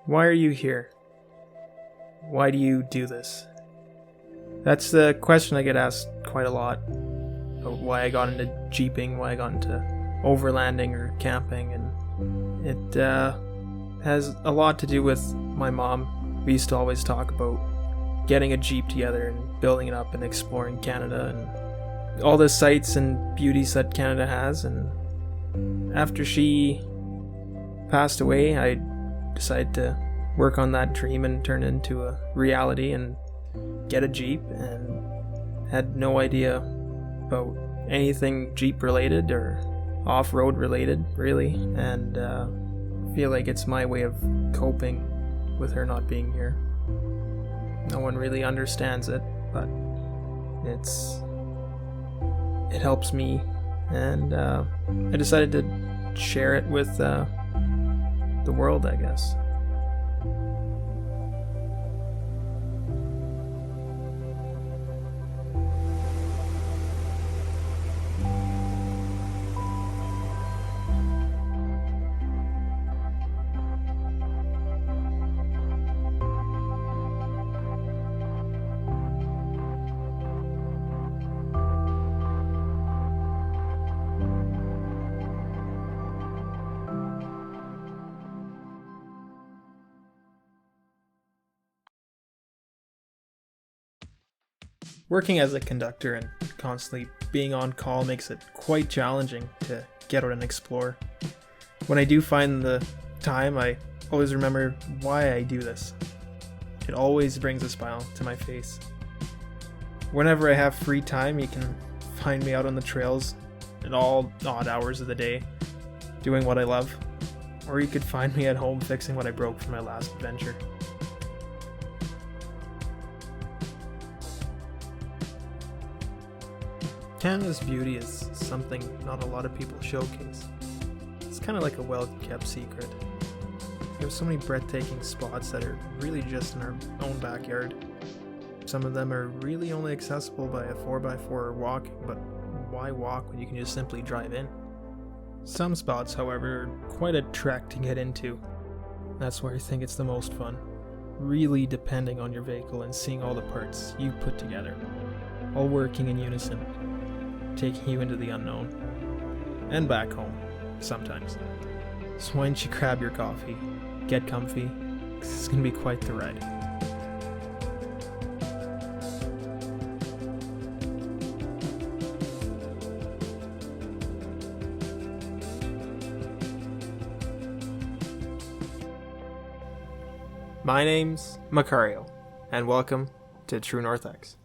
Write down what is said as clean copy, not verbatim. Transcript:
Why are you here? Why do you do this? That's the question I get asked quite a lot. About why I got into jeeping, why I got into overlanding or camping, and it has a lot to do with my mom. We used to always talk about getting a jeep together and building it up and exploring Canada and all the sights and beauties that Canada has. And after she passed away, I decided to work on that dream and turn it into a reality and get a jeep, and had no idea about anything jeep related or off-road related really, and feel like it's my way of coping with her not being here. No one really understands it, but it helps me, and I decided to share it with the world, I guess. Working as a conductor and constantly being on call makes it quite challenging to get out and explore. When I do find the time, I always remember why I do this. It always brings a smile to my face. Whenever I have free time, you can find me out on the trails at all odd hours of the day, doing what I love. Or you could find me at home fixing what I broke from my last adventure. Canada's beauty is something not a lot of people showcase. It's kind of like a well-kept secret. We have so many breathtaking spots that are really just in our own backyard. Some of them are really only accessible by a 4x4 or walking, but why walk when you can just simply drive in? Some spots, however, are quite a trek to get into. That's where I think it's the most fun. Really depending on your vehicle and seeing all the parts you put together, all working in unison, taking you into the unknown, and back home, sometimes. So why don't you grab your coffee, get comfy, 'cause it's gonna be quite the ride. My name's Macario, and welcome to TrueNorth X.